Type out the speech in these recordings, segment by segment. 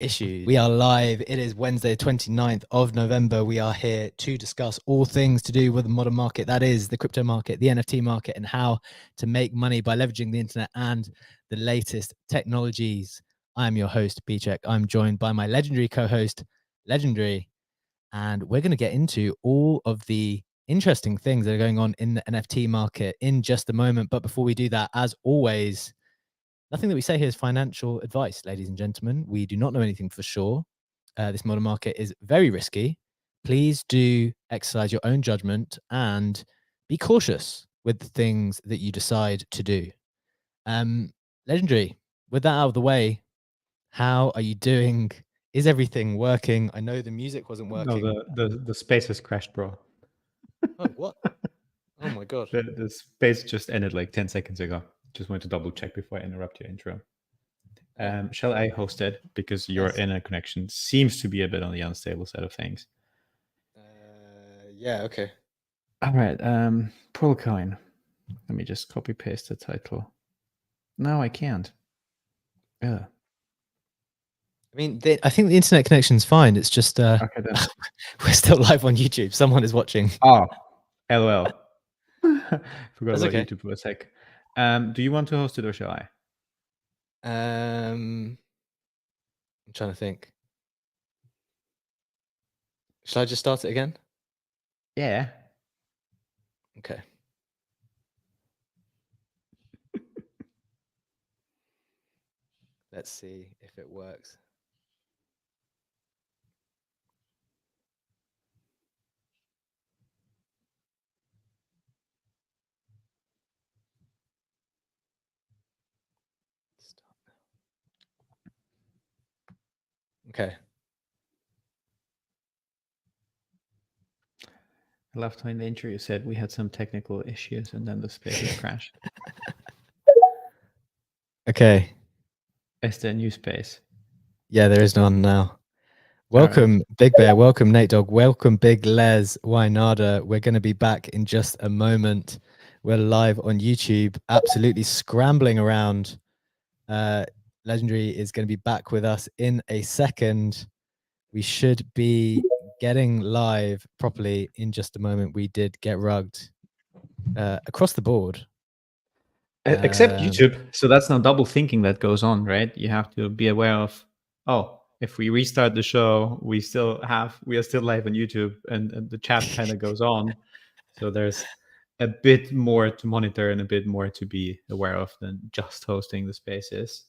issues. We are live. It is Wednesday, 29th of November. We are here to discuss all things to do with the modern market. That is the crypto market, the NFT market, and how to make money by leveraging the internet and the latest technologies. I'm your host, B-Check. I'm joined by my legendary co-host, Legendary, and we're going to get into all of the interesting things that are going on in the NFT market in just a moment. But before we do that, as always, nothing that we say here is financial advice, ladies and gentlemen. We do not know anything for sure. This modern market is very risky. Please do exercise your own judgment and be cautious with the things that you decide to do. Legendary, with that out of the way, how are you doing? Is everything working? I know the music wasn't working. No, the space has crashed, bro. Oh, what? Oh my god. The space just ended like 10 seconds ago. Just wanted to double check before I interrupt your intro. Shall I host it? Because your internet connection seems to be a bit on the unstable side of things. Yeah, okay. All right. Portalcoin. Let me just copy paste the title. No, I can't. I mean, I think the internet connection's fine. It's just Okay, then. we're still live on YouTube. Someone is watching. Oh, LOL. Forgot That's about okay. YouTube for a sec. Do you want to host it or shall I? I'm trying to think. Should I just start it again? Yeah. Okay. Let's see if it works. Okay. I loved how in the intro you said we had some technical issues and then the space crashed. Okay. Is there a new space? Yeah, there is none now. Welcome, Big Bear. Welcome, Nate Dogg. Welcome, Big Les Wynada. We're going to be back in just a moment. We're live on YouTube, absolutely scrambling around. Legendary is going to be back with us in a second. We should be getting live properly in just a moment. We did get rugged across the board. Except YouTube. So that's now double thinking that goes on, right? You have to be aware of, oh, if we restart the show, we are still live on YouTube and the chat kind of goes on. So there's a bit more to monitor and a bit more to be aware of than just hosting the spaces.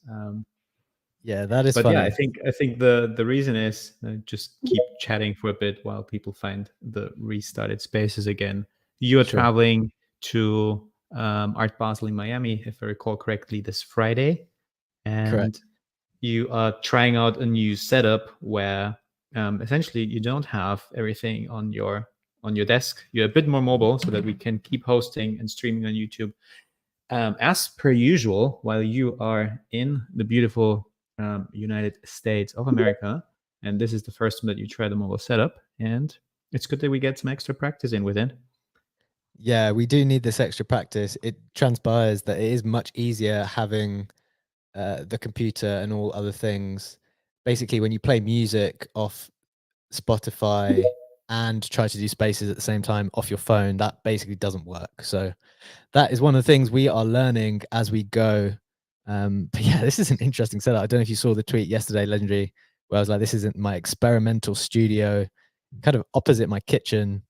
Yeah, that is but funny. Yeah, I think the reason is just keep chatting for a bit while people find the restarted spaces again. You are traveling to Art Basel in Miami, if I recall correctly, this Friday, and Correct. You are trying out a new setup where essentially you don't have everything on your desk. You're a bit more mobile, so that we can keep hosting and streaming on YouTube as per usual while you are in the beautiful United States of America. And this is the first time that you try the mobile setup, and it's good that we get some extra practice in with it. Yeah, we do need this extra practice. It transpires that it is much easier having the computer and all other things. Basically, when you play music off Spotify and try to do spaces at the same time off your phone, that basically doesn't work. So that is one of the things we are learning as we go. But yeah, this is an interesting setup. I don't know if you saw the tweet yesterday, Legendary, where I was like, this isn't my experimental studio, kind of opposite my kitchen,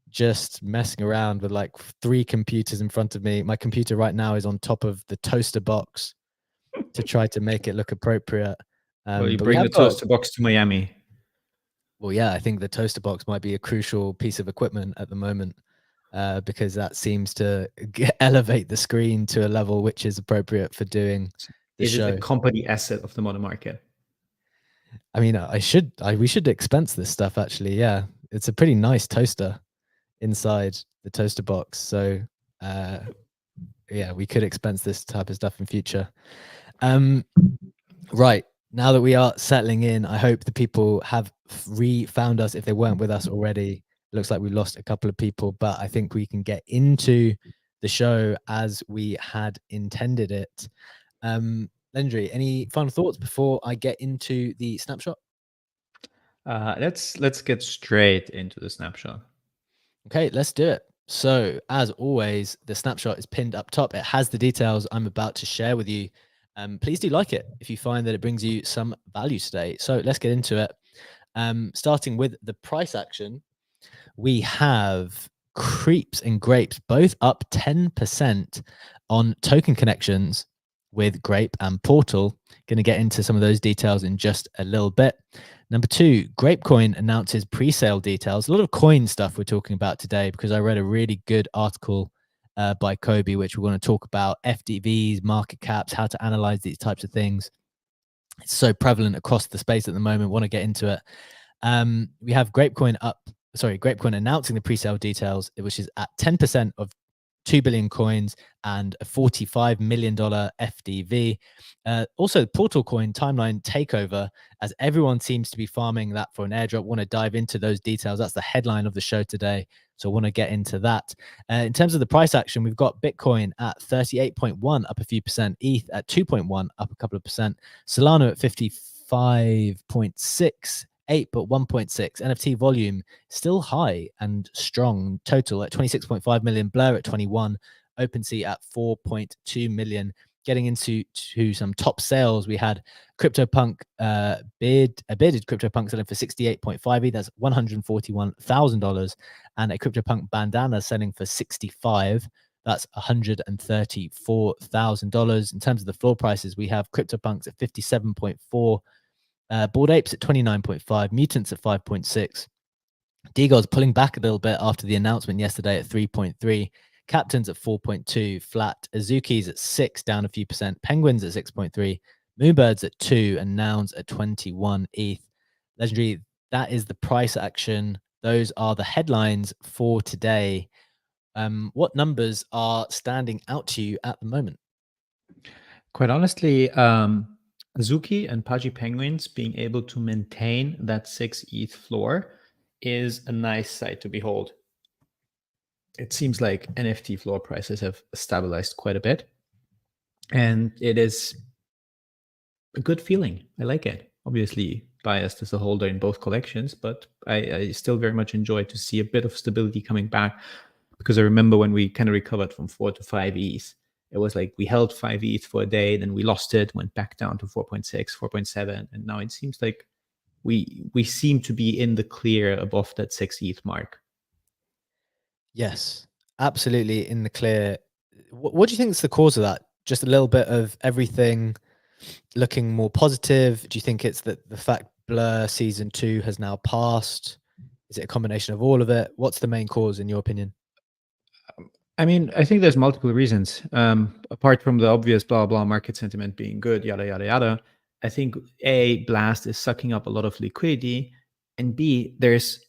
just messing around with like 3 computers in front of me. My computer right now is on top of the toaster box to try to make it look appropriate. Well, you but bring the toaster box to Miami. Well, yeah, I think the toaster box might be a crucial piece of equipment at the moment because that seems to elevate the screen to a level which is appropriate for doing the show. It a company asset of the modern market? I mean, we should expense this stuff actually. Yeah, it's a pretty nice toaster inside the toaster box. So yeah, we could expense this type of stuff in future. Right. Now that we are settling in, I hope the people have found us if they weren't with us already. It looks like we lost a couple of people, but I think we can get into the show as we had intended it. Legendary, any final thoughts before I get into the snapshot? Let's get straight into the snapshot. Okay, let's do it. So, as always, the snapshot is pinned up top. It has the details I'm about to share with you. Please do like it if you find that it brings you some value today. So, let's get into it. Starting with the price action, we have Creeps and Grapes both up 10% on token connections with Grape and Portal. Going to get into some of those details in just a little bit. Number two, Grapecoin announces pre-sale details. A lot of coin stuff we're talking about today because I read a really good article by Kobe, which we're going to talk about FDVs, market caps, how to analyze these types of things. It's so prevalent across the space at the moment. Want to get into it. We have Grapecoin announcing the pre-sale details, which is at 10% of 2 billion coins and a $45 million FDV. Also, Portalcoin timeline takeover, as everyone seems to be farming that for an airdrop. Want to dive into those details. That's the headline of the show today. So I want to get into that. In terms of the price action, we've got Bitcoin at 38.1, up a few percent. ETH at 2.1, up a couple of percent. Solana at 55.6. 8 but 1.6. NFT volume still high and strong. Total at 26.5 million. Blur at 21. OpenSea at 4.2 million. Getting into some top sales, we had CryptoPunk bidded CryptoPunk selling for 68.5 ETH. That's $141,000, and a CryptoPunk bandana selling for 65. That's $134,000. In terms of the floor prices, we have CryptoPunks at 57.4. Bored Apes at 29.5, Mutants at 5.6. Deagle's pulling back a little bit after the announcement yesterday at 3.3. Captains at 4.2, flat. Azuki's at 6, down a few percent. Penguins at 6.3. Moonbirds at 2, and Nouns at 21 ETH. Legendary, that is the price action. Those are the headlines for today. What numbers are standing out to you at the moment? Quite honestly, Azuki and Pudgy Penguins being able to maintain that 6 ETH floor is a nice sight to behold. It seems like NFT floor prices have stabilized quite a bit, and it is a good feeling. I like it. Obviously biased as a holder in both collections, but I still very much enjoy to see a bit of stability coming back, because I remember when we kind of recovered from 4 to 5 ETH, it was like we held 5 ETH for a day, then we lost it, went back down to 4.6, 4.7, and now it seems like we seem to be in the clear above that 6 ETH mark. Yes, absolutely in the clear. What do you think is the cause of that? Just a little bit of everything looking more positive? Do you think it's that the fact Blur season 2 has now passed? Is it a combination of all of it? What's the main cause in your opinion? I mean, I think there's multiple reasons. Apart from the obvious blah blah market sentiment being good, yada yada yada. I think A, Blast is sucking up a lot of liquidity, and B, there's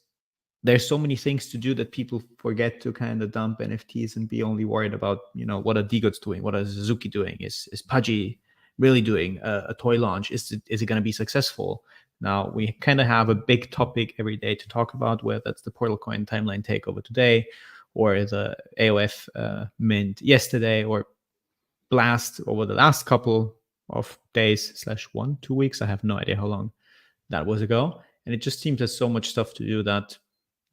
so many things to do that people forget to kind of dump NFTs and be only worried about, what are Digots doing, what is Suzuki doing, is Pudgy really doing a toy launch, is it going to be successful? Now we kind of have a big topic every day to talk about, whether that's the Portalcoin timeline takeover today, or the AOF mint yesterday, or Blast over the last couple of days / 1-2 weeks. I have no idea how long that was ago, and it just seems there's so much stuff to do that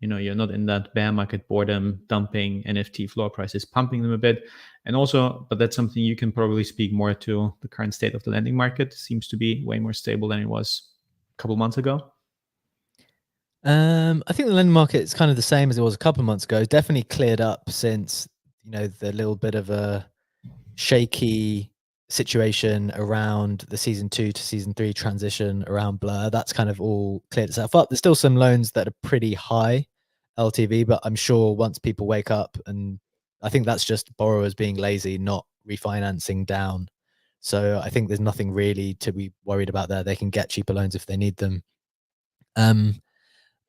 you're not in that bear market boredom, dumping NFT floor prices, pumping them a bit. And also, but that's something you can probably speak more to, the current state of the lending market seems to be way more stable than it was a couple months ago. I think the lending market is kind of the same as it was a couple of months ago. It's definitely cleared up since, the little bit of a shaky situation around the season 2 to season 3 transition around Blur. That's kind of all cleared itself up. There's still some loans that are pretty high LTV, but I'm sure once people wake up, and I think that's just borrowers being lazy, not refinancing down. So I think there's nothing really to be worried about there. They can get cheaper loans if they need them.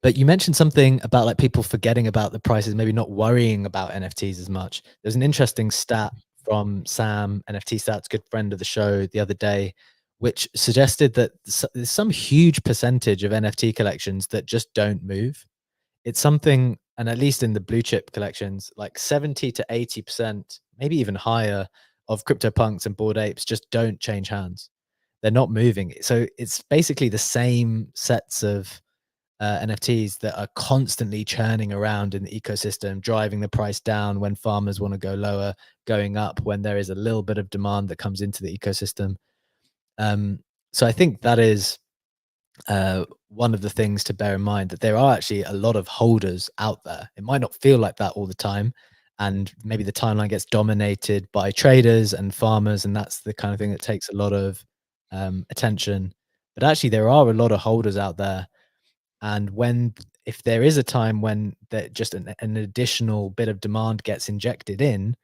But you mentioned something about like people forgetting about the prices, maybe not worrying about NFTs as much. There's an interesting stat from Sam, NFT Stats, good friend of the show, the other day, which suggested that there's some huge percentage of NFT collections that just don't move. It's something, and at least in the blue chip collections, like 70 to 80%, maybe even higher, of CryptoPunks and Bored Apes just don't change hands. they're not moving. So it's basically the same sets of NFTs that are constantly churning around in the ecosystem, driving the price down when farmers want to go lower, going up when there is a little bit of demand that comes into the ecosystem. So I think that is one of the things to bear in mind, that there are actually a lot of holders out there. It might not feel like that all the time, and maybe the timeline gets dominated by traders and farmers, and that's the kind of thing that takes a lot of attention. But actually, there are a lot of holders out there, and if there is a time when that just an additional bit of demand gets injected in,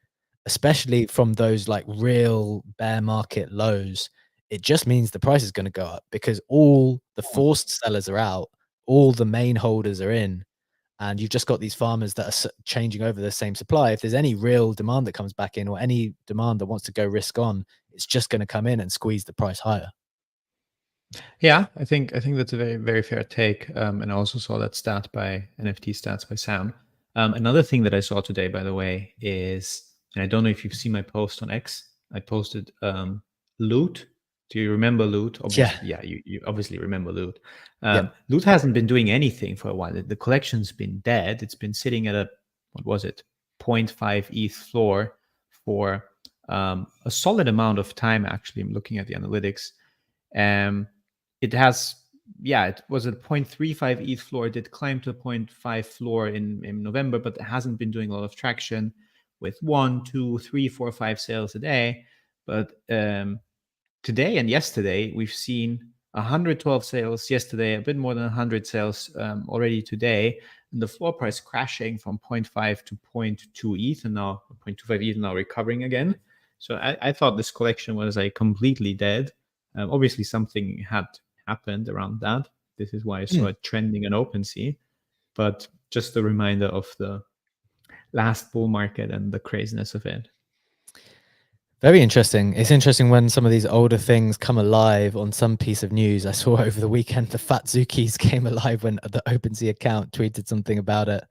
especially from those like real bear market lows, it just means the price is going to go up because all the forced sellers are out, all the main holders are in, and you've just got these farmers that are changing over the same supply. If there's any real demand that comes back in, or any demand that wants to go risk on, it's just going to come in and squeeze the price higher. Yeah, I think that's a very very fair take, and I also saw that stat by NFT stats by Sam. Another thing that I saw today, by the way, is, and I don't know if you've seen my post on X. I posted Loot. Do you remember Loot? Yeah. Obviously, yeah, you obviously remember Loot. Yep. Loot hasn't been doing anything for a while. The collection's been dead. It's been sitting at a, what was it, 0.5 ETH floor for a solid amount of time. Actually, I'm looking at the analytics. It has, yeah, it was at 0.35 ETH floor. It did climb to a 0.5 floor in November, but it hasn't been doing a lot of traction with 1, 2, 3, 4, 5 sales a day. But today and yesterday, we've seen 112 sales yesterday, a bit more than 100 sales already today, and the floor price crashing from 0.5 to 0.2 ETH, and now 0.25 ETH, now recovering again. So I thought this collection was like completely dead. Obviously, something had happened around that. This is why I saw it trending on OpenSea. But just a reminder of the last bull market and the craziness of it. Very interesting. It's interesting when some of these older things come alive on some piece of news. I saw over the weekend the Fat Zookies came alive when the OpenSea account tweeted something about it,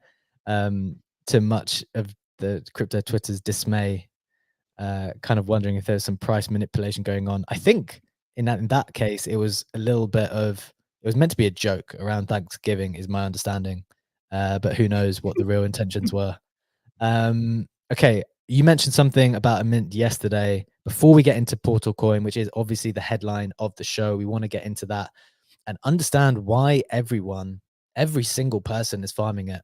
to much of the crypto Twitter's dismay, kind of wondering if there's some price manipulation going on. I think in that case, it was a little bit of, it was meant to be a joke around Thanksgiving, is my understanding. But who knows what the real intentions were. Okay, you mentioned something about a mint yesterday. Before we get into Portalcoin, which is obviously the headline of the show, we want to get into that and understand why every single person is farming it.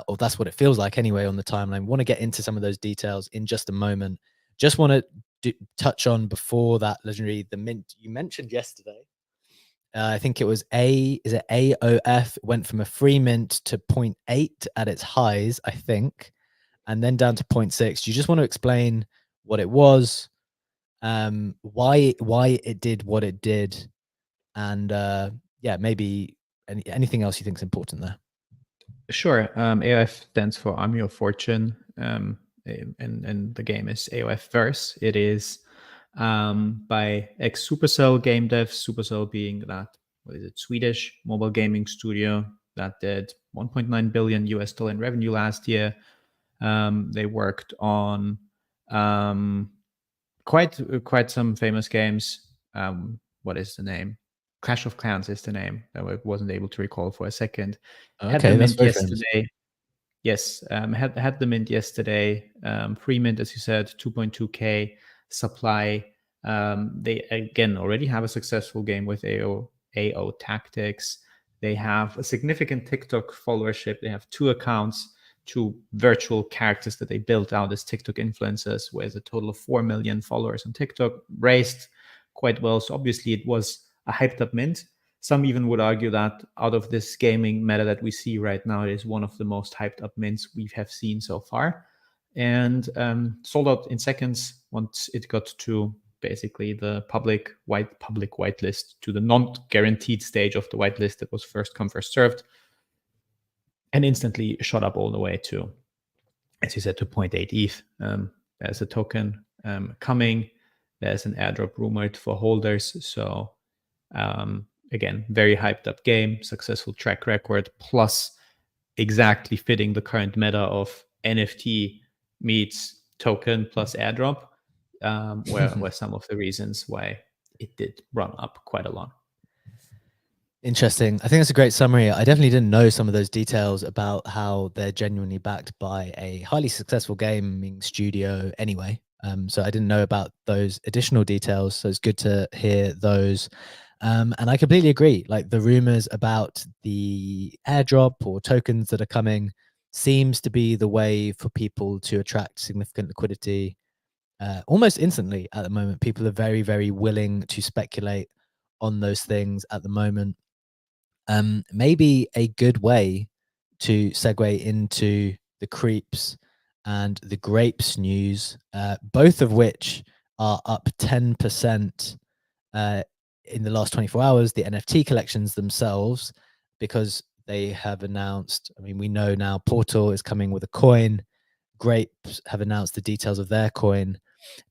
Or that's what it feels like anyway on the timeline. Want to get into some of those details in just a moment. Just want to touch on before that, Legendary, the mint you mentioned yesterday. I think it was AOF. It went from a free mint to 0.8 at its highs, I think, and then down to 0.6. Do you just want to explain what it was, why it did what it did, and yeah, maybe anything else you think is important there? Sure. AOF stands for Army of Fortune, and the game is AOF Verse. It is by ex Supercell game dev. Supercell being that, what is it, Swedish mobile gaming studio that did 1.9 billion US dollar in revenue last year. They worked on quite some famous games. What is the name? Clash of Clans is the name that I wasn't able to recall for a second. Had the Okay, that's mint very famous. yesterday. Yes, had the mint yesterday. Free mint, as you said, 2.2K supply. They again already have a successful game with AO Tactics. They have a significant TikTok followership. They have 2 accounts, 2 virtual characters that they built out as TikTok influencers, with a total of 4 million followers on TikTok, raised quite well. So obviously it was a hyped up mint. Some even would argue that out of this gaming meta that we see right now, it is one of the most hyped up mints we have seen so far, and sold out in seconds once it got to basically the public whitelist, to the non-guaranteed stage of the whitelist that was first come first served, and instantly shot up all the way to, as you said, to 0.8 ETH. There's a token coming. There's an airdrop rumored for holders. So again, very hyped up game, successful track record, plus exactly fitting the current meta of NFT meets token plus airdrop, where some of the reasons why it did run up quite a lot. Interesting. I think that's a great summary. I definitely didn't know some of those details about how they're genuinely backed by a highly successful gaming studio anyway. So I didn't know about those additional details. So it's good to hear those. And I completely agree. Like the rumors about the airdrop or tokens that are coming seems to be the way for people to attract significant liquidity almost instantly at the moment. People are very, very willing to speculate on those things at the moment. Maybe a good way to segue into the creeps and the grapes news, both of which are up 10% in the last 24 hours, the NFT collections themselves, because they have announced, I mean, we know now Portal is coming with a coin. Grapes have announced the details of their coin.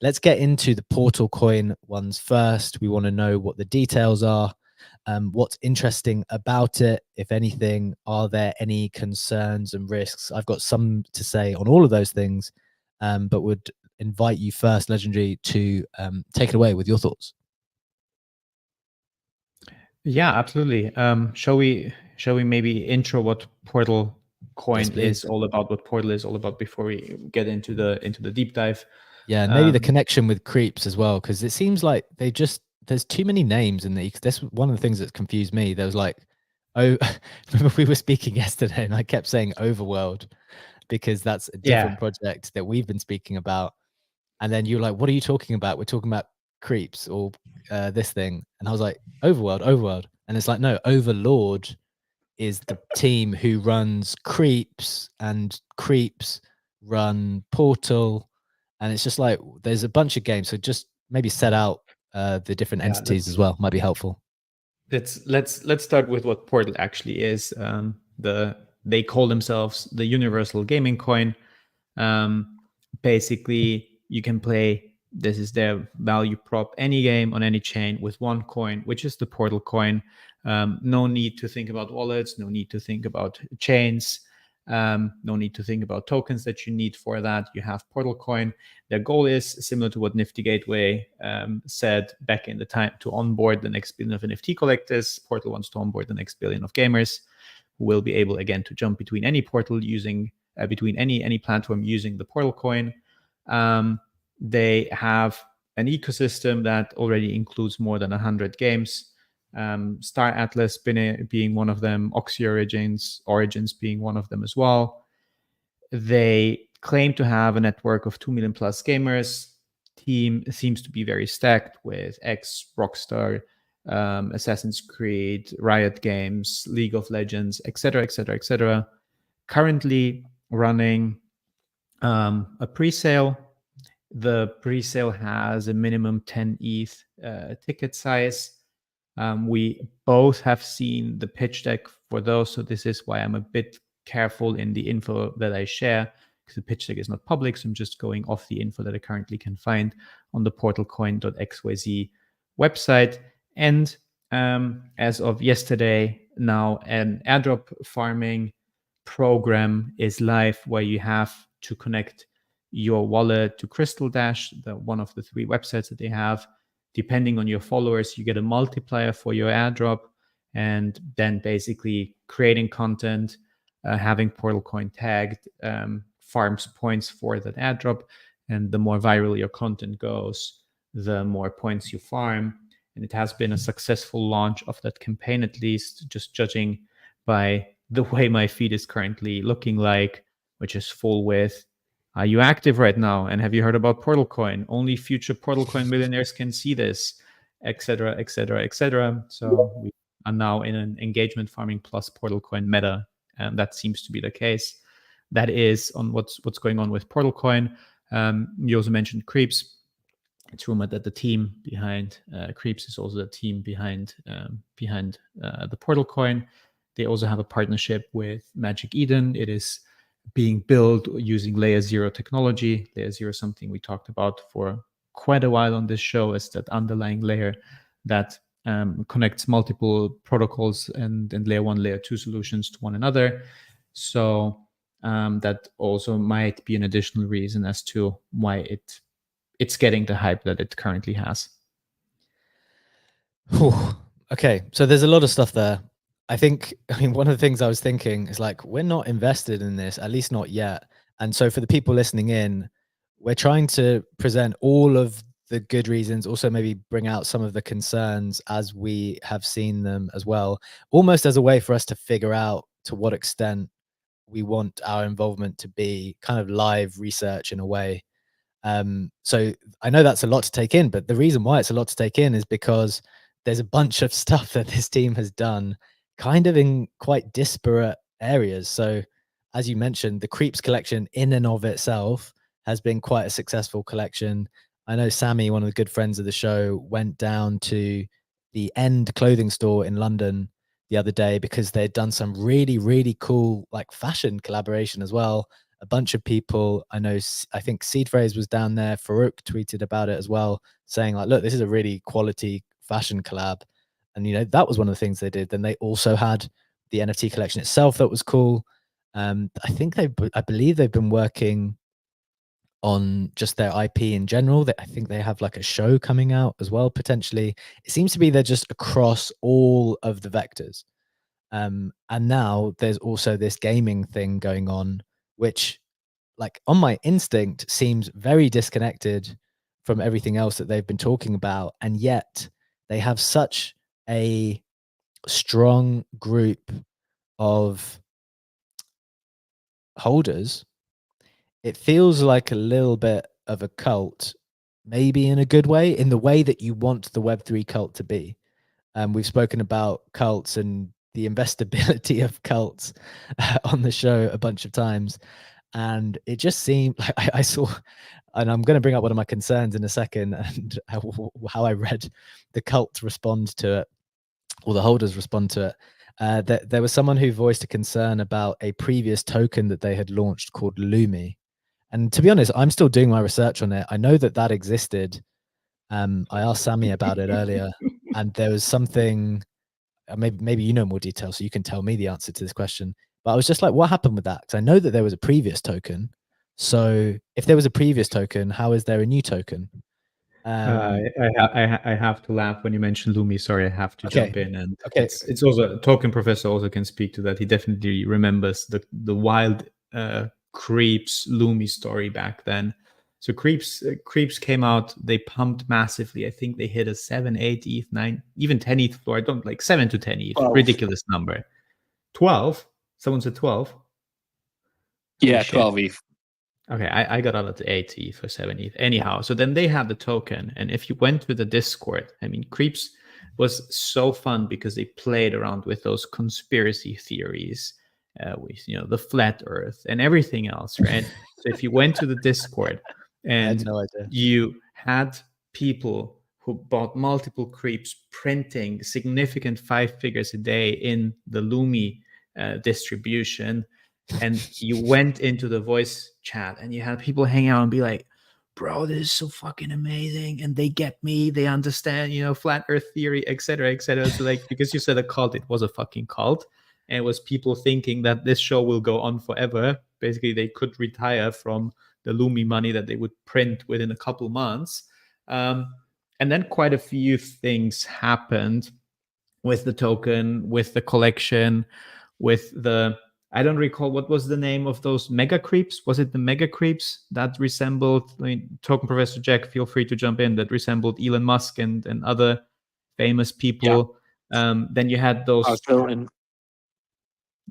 Let's get into the Portal coin ones first. We want to know what the details are. What's interesting about it, if anything? Are there any concerns and risks? I've got some to say on all of those things, but would invite you first, Legendary, to take it away with your thoughts. Yeah, absolutely. Shall we maybe intro what Portal coin Yes, is all about, what Portal is all about before we get into the deep dive? Yeah, and maybe the connection with creeps as well, because it seems like there's too many names in the. That's one of the things that confused me. There was like, oh, remember we were speaking yesterday, and I kept saying Overworld because that's a different project that we've been speaking about. And then you were like, "What are you talking about? We're talking about creeps or this thing." And I was like, "Overworld, Overworld," and it's like, no, Overlord is the team who runs creeps, and creeps run Portal, and it's just like there's a bunch of games. So just maybe set out the different entities as well might be helpful. Let's start with what Portal actually is. They call themselves the Universal Gaming Coin. Basically, you can play. This is their value prop. Any game on any chain with one coin, which is the Portal coin. No need to think about wallets. No need to think about chains. No need to think about tokens that you need for that. You have Portal coin. Their goal is similar to what Nifty Gateway said back in the time, to onboard the next billion of NFT collectors. Portal wants to onboard the next billion of gamers who will be able again to jump between any portal using between any platform using the Portal coin. They have an ecosystem that already includes more than 100 games. Star Atlas being one of them, Oxy Origins being one of them as well. They claim to have a network of 2 million plus gamers. Team seems to be very stacked with X, Rockstar, Assassin's Creed, Riot Games, League of Legends, etc., etc., etc. Currently running a pre-sale. The pre-sale has a minimum 10 ETH ticket size. We both have seen the pitch deck for those, so this is why I'm a bit careful in the info that I share, because the pitch deck is not public, so I'm just going off the info that I currently can find on the portalcoin.xyz website. And as of yesterday, now an airdrop farming program is live where you have to connect your wallet to Crystal Dash, one of the 3 websites that they have. Depending on your followers, you get a multiplier for your airdrop, and then basically creating content, having Portal Coin tagged, farms points for that airdrop. And the more viral your content goes, the more points you farm. And it has been a successful launch of that campaign, at least, just judging by the way my feed is currently looking like, which is full with, are you active right now? And have you heard about Portal Coin? Only future Portal Coin millionaires can see this, etc., etc., etc. So we are now in an engagement farming plus Portal Coin meta, and that seems to be the case. That is on what's going on with Portal Coin. You also mentioned Creeps. It's rumored that the team behind Creeps is also the team behind the Portal Coin. They also have a partnership with Magic Eden. It is being built using layer 0 technology. Layer 0 is something we talked about for quite a while on this show, as that underlying layer that connects multiple protocols and layer 1, layer 2 solutions to one another. So that also might be an additional reason as to why it's getting the hype that it currently has. Whew. Okay, so there's a lot of stuff there. I think, I mean, one of the things I was thinking is like, we're not invested in this, at least not yet. And so for the people listening in, we're trying to present all of the good reasons, also maybe bring out some of the concerns as we have seen them as well, almost as a way for us to figure out to what extent we want our involvement to be kind of live research in a way. So I know that's a lot to take in, but the reason why it's a lot to take in is because there's a bunch of stuff that this team has done kind of in quite disparate areas. So as you mentioned, the Creeps collection in and of itself has been quite a successful collection. I know Sammy, one of the good friends of the show, went down to the End clothing store in London the other day because they'd done some really, really cool like fashion collaboration as well. A bunch of people I know, I think Seed Phrase was down there. Farouk tweeted about it as well, saying like, "Look, this is a really quality fashion collab," and that was one of the things they did. Then they also had the NFT collection itself that was cool. I think I believe they've been working on just their IP in general. That I think they have like a show coming out as well potentially. It seems to be they're just across all of the vectors. And now there's also this gaming thing going on, which like on my instinct seems very disconnected from everything else that they've been talking about, and yet they have such a strong group of holders. It feels like a little bit of a cult, maybe in a good way, in the way that you want the Web3 cult to be. We've spoken about cults and the investability of cults on the show a bunch of times. And it just seemed like I saw, and I'm going to bring up one of my concerns in a second, and how I read the cult respond to it, or the holders respond to it. That there was someone who voiced a concern about a previous token that they had launched called Lumi. And to be honest, I'm still doing my research on it. I know that that existed. I asked Sammy about it earlier, and there was something. Maybe you know more details, so you can tell me the answer to this question. But I was just like, what happened with that? Because I know that there was a previous token. So if there was a previous token, how is there a new token? I have to laugh when you mention Lumi. Sorry, I have to Okay. jump in, and Okay. it's also Token Professor also can speak to that. He definitely remembers the wild Creeps Lumi story back then. So Creeps came out. They pumped massively. I think they hit a 7, 8 ETH, 9, even 10 ETH floor. I don't like 7 to 10 ETH. 12. Ridiculous number. 12. Someone said 12. Yeah, Shit. 12 ETH. Okay, I got out at 8 ETH or 7 ETH. Anyhow, so then they had the token. And if you went to the Discord, I mean, Creeps was so fun because they played around with those conspiracy theories, with, the flat earth and everything else, right? So if you went to the Discord I had and no idea. you had people who bought multiple Creeps printing significant 5 figures a day in the Lumi distribution, and you went into the voice chat and you had people hang out and be like, bro, this is so fucking amazing, and they get me, they understand, flat earth theory, etc., etc. So like, because you said a cult, it was a fucking cult, and it was people thinking that this show will go on forever. Basically, they could retire from the Lumi money that they would print within a couple months. And then quite a few things happened with the token, with the collection, with the, I don't recall what was the name of those mega creeps. Was it the mega creeps that resembled, Token Professor Jack, feel free to jump in, that resembled Elon Musk and other famous people. Then you had those,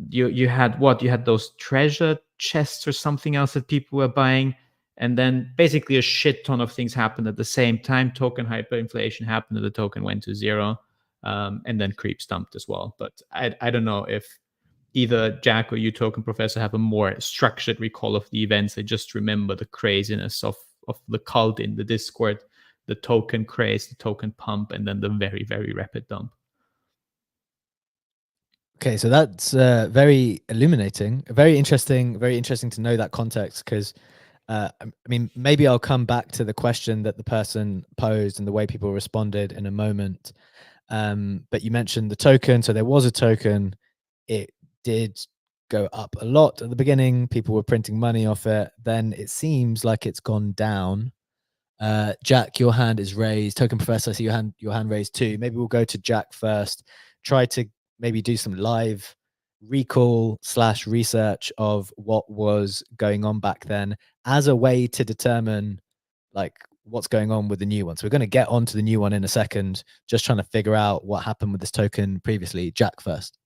you had what? You had those treasure chests or something else that people were buying. And then basically a shit ton of things happened at the same time. Token hyperinflation happened and the token went to zero. And then creep stumped as well. But I don't know if either Jack or you, Token Professor, have a more structured recall of the events. I just remember the craziness of the cult in the Discord, the token craze, the token pump, and then the very, very rapid dump. Okay, so that's very illuminating, very interesting to know that context, because I mean, maybe I'll come back to the question that the person posed and the way people responded in a moment. But you mentioned the token. So there was a token. It did go up a lot at the beginning. People were printing money off it. Then it seems like it's gone down. Jack, your hand is raised. Token Professor, I see your hand raised too. Maybe we'll go to Jack first. Try to maybe do some live recall / research of what was going on back then as a way to determine like what's going on with the new one. So we're going to get onto the new one in a second, just trying to figure out what happened with this token previously. Jack first.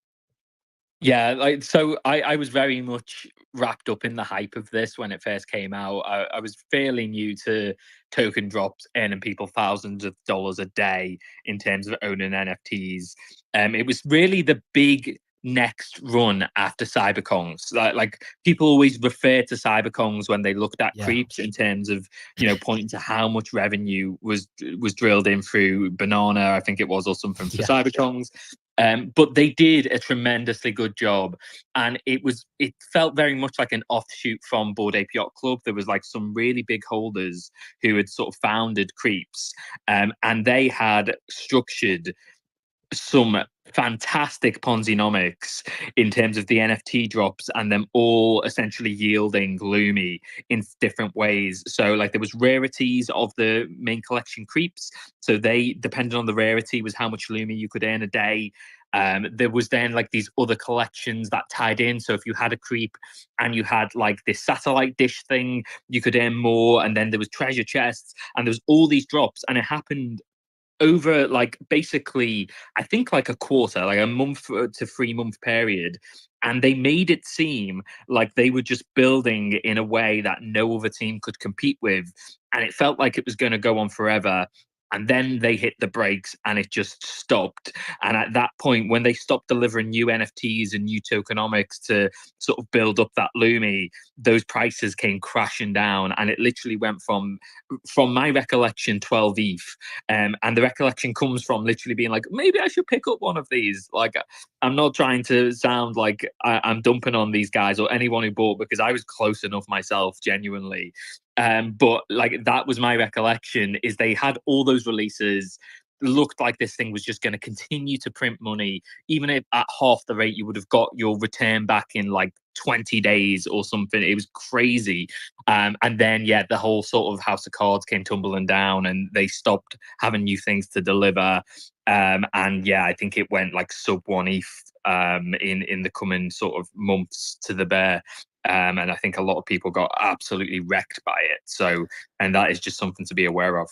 Yeah, like so I was very much wrapped up in the hype of this when it first came out. I was fairly new to token drops, earning people thousands of dollars a day in terms of owning NFTs. It was really the big next run after cyberkongs. Like people always refer to cyberkongs when they looked at creeps in terms of, you know, pointing to how much revenue was drilled in through Banana, I think it was, or something for cyberkongs. But they did a tremendously good job, and it felt very much like an offshoot from Bored Ape Yacht Club. There was like some really big holders who had sort of founded Creeps, and they had structured some fantastic Ponzi-nomics in terms of the NFT drops, and them all essentially yielding Lumi in different ways. So like there was rarities of the main collection Creeps, so they depended on the rarity was how much Lumi you could earn a day. There was then like these other collections that tied in. So if you had a creep and you had like this satellite dish thing, you could earn more. And then there was treasure chests, and there was all these drops, and it happened over like basically I think like a quarter, like a month to 3 month period. And they made it seem like they were just building in a way that no other team could compete with, and it felt like it was going to go on forever. And then they hit the brakes and it just stopped. And at that point, when they stopped delivering new NFTs and new tokenomics to sort of build up that Lumi, those prices came crashing down. And it literally went from my recollection, 12 ETH. And the recollection comes from literally being like, maybe I should pick up one of these. Like, I'm not trying to sound like I'm dumping on these guys or anyone who bought, because I was close enough myself, genuinely. But like that was my recollection, is they had all those releases, looked like this thing was just going to continue to print money, even if at half the rate you would have got your return back in like 20 days or something. It was crazy. And then the whole sort of house of cards came tumbling down, and they stopped having new things to deliver. And I think it went like sub 1 ETH in the coming sort of months to the bear. And I think a lot of people got absolutely wrecked by it. So, and that is just something to be aware of.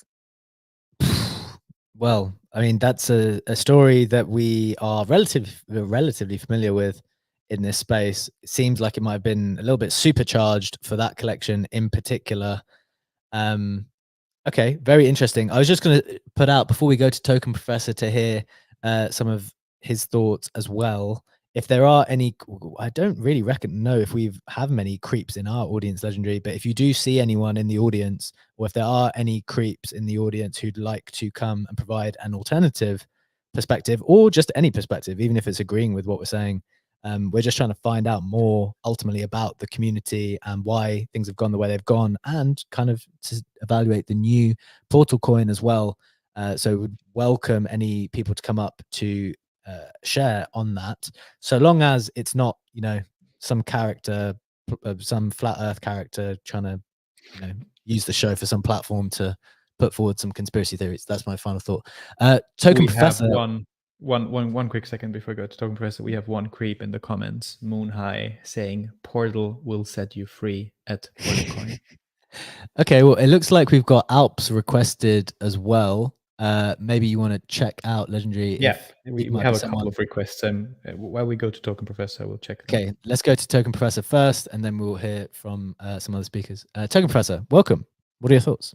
Well, I mean, that's a story that we are relatively familiar with in this space. It seems like it might have been a little bit supercharged for that collection in particular. Okay, very interesting. I was just going to put out, before we go to Token Professor, to hear some of his thoughts as well. If there are any, I don't really know if we have many creeps in our audience, Legendary, but if you do see anyone in the audience, or if there are any creeps in the audience who'd like to come and provide an alternative perspective, or just any perspective, even if it's agreeing with what we're saying, we're just trying to find out more ultimately about the community and why things have gone the way they've gone, and kind of to evaluate the new Portalcoin as well. So would welcome any people to come up to share on that, so long as it's not, you know, some character, some flat earth character trying to, you know, use the show for some platform to put forward some conspiracy theories. That's my final thought. Token we Professor. Have one quick second before we go to Token Professor. We have one creep in the comments, Moon High, saying Portal will set you free at Portalcoin. Okay, well, it looks like we've got Alps requested as well. Maybe you want to check out Legendary. Yeah, we might have be a couple of requests. While we go to Token Professor, we'll check them. Okay, let's go to Token Professor first, and then we'll hear from some other speakers. Token Professor, welcome. What are your thoughts?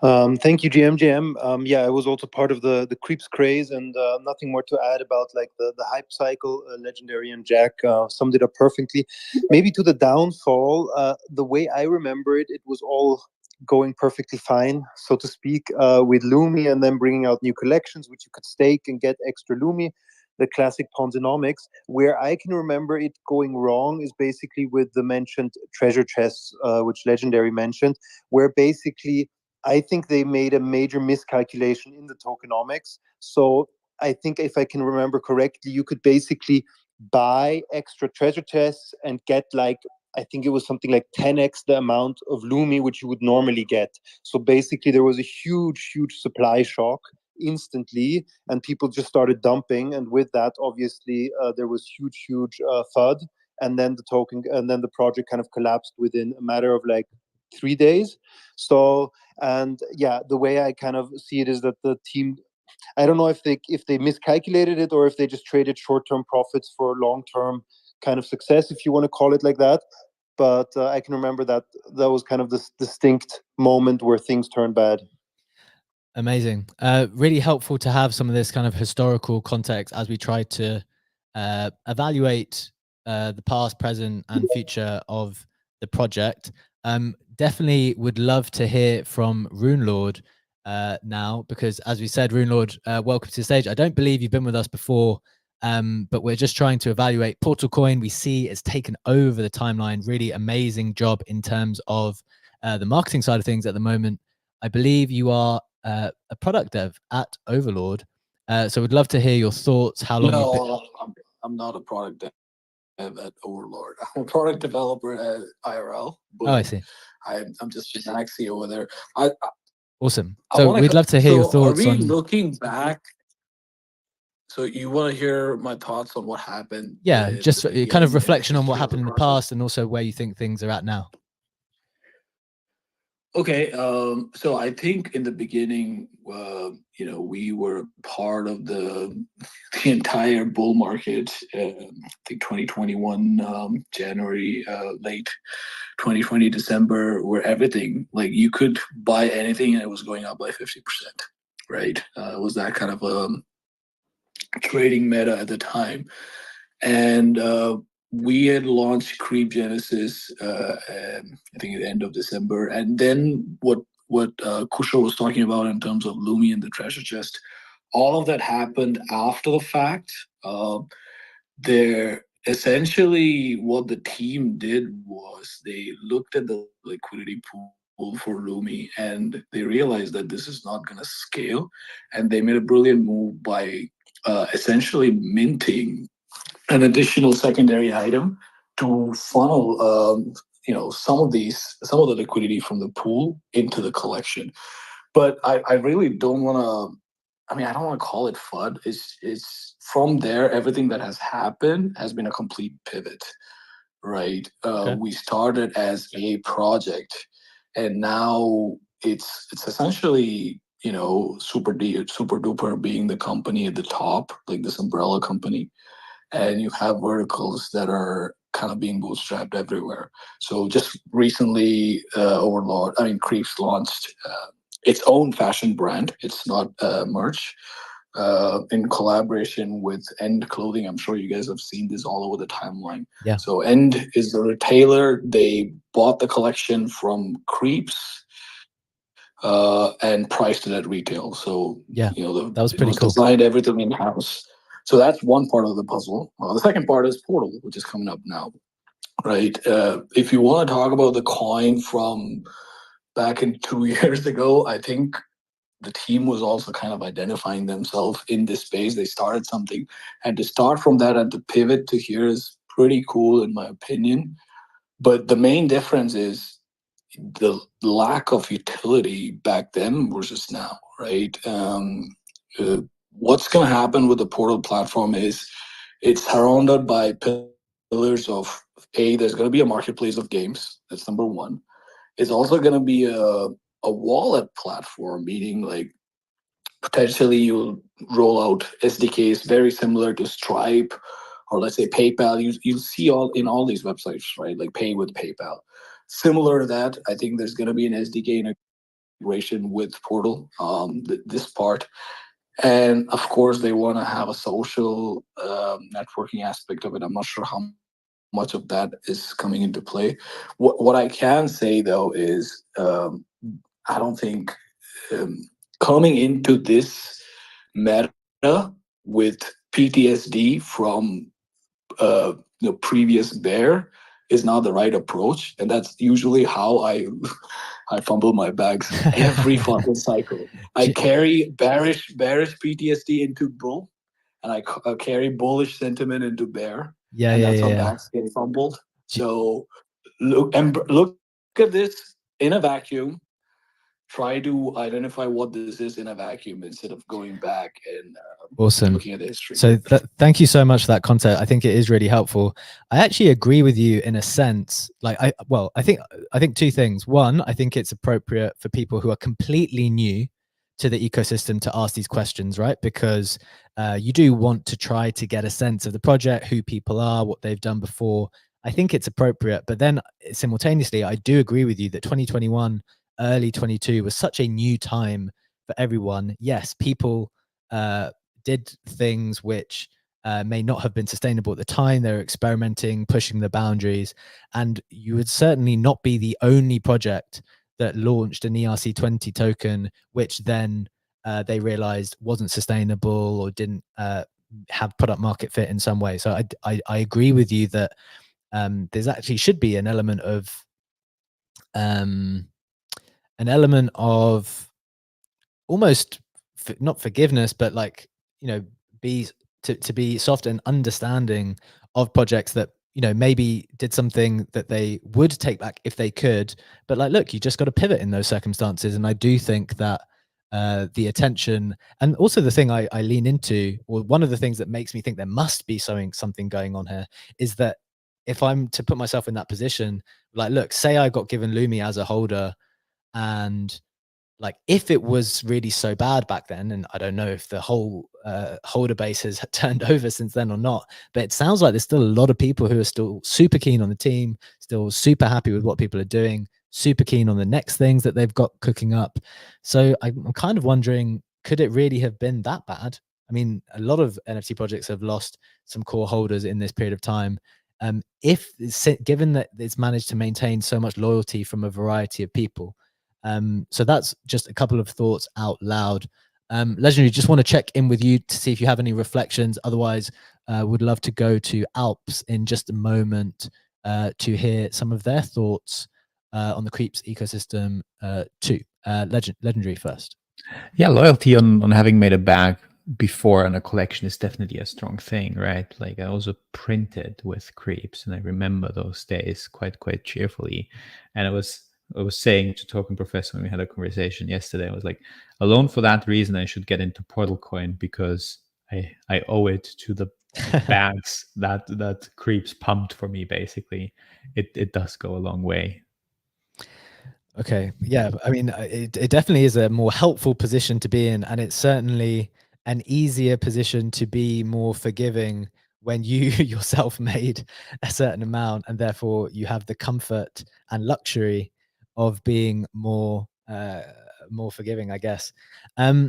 Thank you, GM. I was also part of the creeps craze, and nothing more to add about like the hype cycle. Legendary and Jack summed it up perfectly. Maybe to the downfall, the way I remember it, it was all going perfectly fine, so to speak, with Lumi, and then bringing out new collections which you could stake and get extra Lumi, the classic Ponzinomics. Where I can remember it going wrong is basically with the mentioned treasure chests, which Legendary mentioned, where basically I think they made a major miscalculation in the tokenomics. So I think, if I can remember correctly, you could basically buy extra treasure chests and get like I think it was something like 10x the amount of Lumi which you would normally get. So basically there was a huge supply shock instantly, and people just started dumping, and with that obviously there was huge FUD, and then the project kind of collapsed within a matter of like 3 days. So, and yeah, the way I kind of see it is that the team, I don't know if they miscalculated it or if they just traded short-term profits for long-term kind of success, if you want to call it like that. But I can remember that was kind of this distinct moment where things turned bad. Amazing. Really helpful to have some of this kind of historical context as we try to evaluate the past, present, and future of the project. Definitely would love to hear from Runelord now, because as we said, Runelord, welcome to the stage. I don't believe you've been with us before, but we're just trying to evaluate Portalcoin. We see it's taken over the timeline. Really amazing job in terms of the marketing side of things at the moment. I believe you are a product dev at Overlord. So we'd love to hear your thoughts. How long you've been... No, I'm not a product dev at Overlord. I'm a product developer at IRL. But Oh, I see. I'm just an axie over there. Awesome. So we'd love to hear your thoughts are we on... looking back? So you want to hear my thoughts on what happened? Yeah, in just the kind of beginning and the reflection on history what of happened in the project? past, and also where you think things are at now. Okay, so I think in the beginning, we were part of the entire bull market. I think 2021 January, late 2020 December, where everything, like, you could buy anything and it was going up by 50%, right? It was that kind of trading meta at the time, and we had launched Creep Genesis, I think at the end of December, and then what Kushal was talking about in terms of Lumi and the treasure chest, all of that happened after the fact. There essentially what the team did was they looked at the liquidity pool for Lumi and they realized that this is not going to scale, and they made a brilliant move by essentially minting an additional secondary item to funnel some of the liquidity from the pool into the collection. But I really don't want to, I don't want to call it FUD. It's from there, everything that has happened has been a complete pivot, right? Okay. We started as a project, and now it's essentially, Super Duper being the company at the top, like this umbrella company, and you have verticals that are kind of being bootstrapped everywhere. So just recently, Creeps launched its own fashion brand. It's not merch. In collaboration with End Clothing. I'm sure you guys have seen this all over the timeline. Yeah. So End is the retailer. They bought the collection from Creeps and priced it at retail. So Yeah, that was pretty it cool. Designed everything in house. So that's one part of the puzzle. The second part is Portal, which is coming up now, right? If you want to talk about the coin from back in 2 years ago, I think the team was also kind of identifying themselves in this space. They started something, and to start from that and to pivot to here is pretty cool in my opinion. But the main difference is the lack of utility back then versus now, right? What's going to happen with the Portal platform is it's surrounded by pillars of there's going to be a marketplace of games. That's number one. It's also going to be a wallet platform, meaning like potentially you'll roll out SDKs very similar to Stripe or let's say PayPal. You'll see in all these websites, right? Like pay with PayPal. Similar to that, I think there's going to be an SDK integration with Portal, this part. And of course, they want to have a social networking aspect of it. I'm not sure how much of that is coming into play. What I can say though is I don't think coming into this meta with PTSD from the previous bear is not the right approach, and that's usually how I fumble my bags every fucking cycle. I carry bearish PTSD into bull, and I carry bullish sentiment into bear. Yeah, and yeah, that's yeah, how yeah. backs get fumbled. So look at this in a vacuum. Try to identify what this is in a vacuum instead of going back and Awesome. looking at the history. So thank you so much for that content. I think it is really helpful. I actually agree with you in a sense. Like I think two things. One, I think it's appropriate for people who are completely new to the ecosystem to ask these questions, right? Because you do want to try to get a sense of the project, who people are, what they've done before. I think it's appropriate. But then simultaneously, I do agree with you that 2021, early 22 was such a new time for everyone. Yes, people did things which may not have been sustainable at the time. They were experimenting, pushing the boundaries, and you would certainly not be the only project that launched an ERC20 token, which then they realized wasn't sustainable or didn't have product market fit in some way. So I agree with you that there's actually should be an element of almost not forgiveness, but like, you know, to be soft and understanding of projects that, you know, maybe did something that they would take back if they could, but like, look, you just got to pivot in those circumstances. And I do think that the attention, and also the thing I lean into, or one of the things that makes me think there must be something going on here, is that if I'm to put myself in that position, like, look, say I got given Lumi as a holder, and like, if it was really so bad back then, and I don't know if the whole holder base has turned over since then or not, but it sounds like there's still a lot of people who are still super keen on the team, still super happy with what people are doing, super keen on the next things that they've got cooking up. So I'm kind of wondering, could it really have been that bad? I mean, a lot of NFT projects have lost some core holders in this period of time. Given that it's managed to maintain so much loyalty from a variety of people, so that's just a couple of thoughts out loud. Legendary, just want to check in with you to see if you have any reflections. Otherwise, would love to go to Alps in just a moment to hear some of their thoughts on the Creeps ecosystem too. Legendary first. Yeah, loyalty on having made a bag before on a collection is definitely a strong thing, right? Like, I also printed with Creeps, and I remember those days quite cheerfully. And I was saying to Token Professor when we had a conversation yesterday, I was like, alone for that reason, I should get into Portalcoin, because I owe it to the bags that Creeps pumped for me. Basically, it does go a long way. Okay. Yeah. I mean, it definitely is a more helpful position to be in. And it's certainly an easier position to be more forgiving when you yourself made a certain amount, and therefore you have the comfort and luxury of being more forgiving, I guess.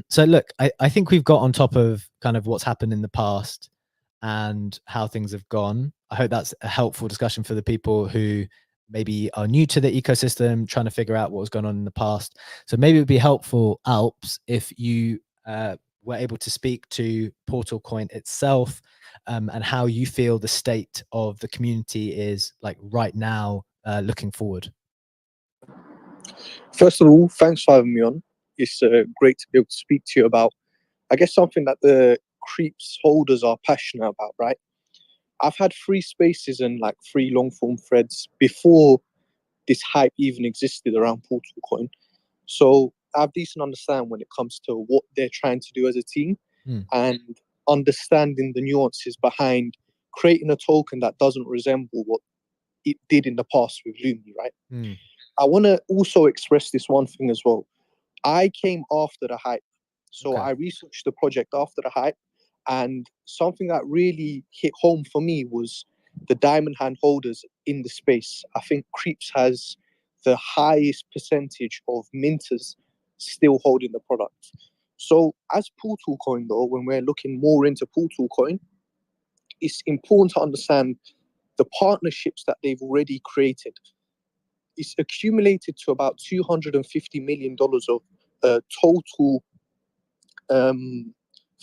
So look, I think we've got on top of kind of what's happened in the past and how things have gone. I hope that's a helpful discussion for the people who maybe are new to the ecosystem, trying to figure out what was going on in the past. So maybe it would be helpful, Alps, if you were able to speak to Portalcoin itself, and how you feel the state of the community is like right now, looking forward. First of all, thanks for having me on. It's great to be able to speak to you about, I guess, something that the Creeps holders are passionate about, right? I've had 3 spaces and like 3 long form threads before this hype even existed around Portalcoin. So I have decent understanding when it comes to what they're trying to do as a team, and understanding the nuances behind creating a token that doesn't resemble what it did in the past with Lumi, right? I want to also express this one thing as well. I came after the hype. So I researched the project after the hype, and something that really hit home for me was the diamond hand holders in the space. I think Creeps has the highest percentage of minters still holding the product. So as Portalcoin, though, when we're looking more into Portalcoin, it's important to understand the partnerships that they've already created. It's accumulated to about $250 million of total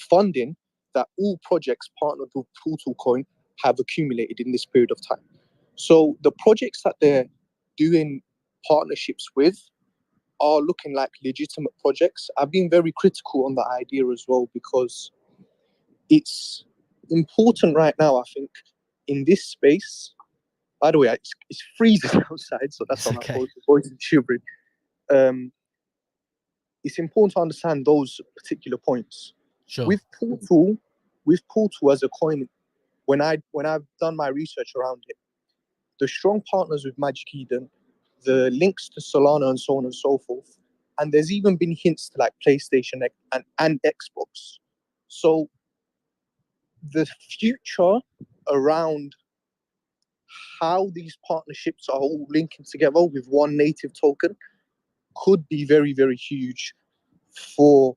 funding that all projects partnered with Portalcoin have accumulated in this period of time. So the projects that they're doing partnerships with are looking like legitimate projects. I've been very critical on the idea as well, because it's important right now, I think, in this space, By the way, it's freezing outside, so that's It's why okay. my voice is shivering. It's important to understand those particular points. Sure. With Portal as a coin, when I've done my research around it, the strong partners with Magic Eden, the links to Solana and so on and so forth, and there's even been hints to like PlayStation and Xbox. So the future around how these partnerships are all linking together with one native token could be very, very huge for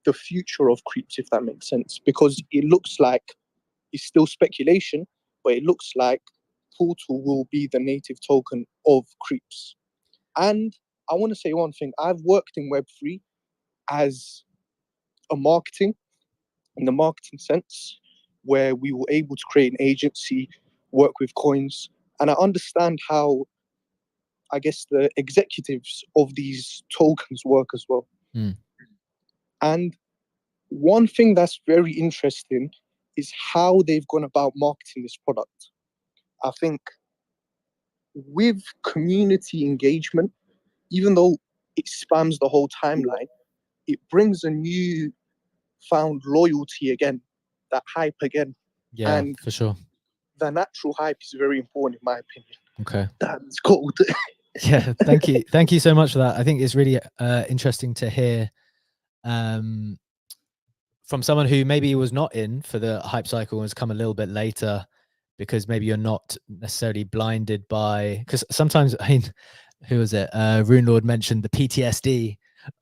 the future of Creeps, if that makes sense. Because it looks like it's still speculation, but it looks like Portal will be the native token of Creeps. And I want to say one thing. I've worked in Web3 as in the marketing sense, where we were able to create an agency, work with coins, and I understand how, I guess, the executives of these tokens work as well. Mm. And one thing that's very interesting is how they've gone about marketing this product. I think with community engagement, even though it spams the whole timeline, it brings a new found loyalty again, that hype again. Yeah, And for sure. the natural hype is very important in my opinion. Okay. That's gold. Yeah, thank you. Thank you so much for that. I think it's really interesting to hear from someone who maybe was not in for the hype cycle and has come a little bit later, because maybe you're not necessarily blinded by, because sometimes, I mean, who was it? Rune Lord mentioned the PTSD.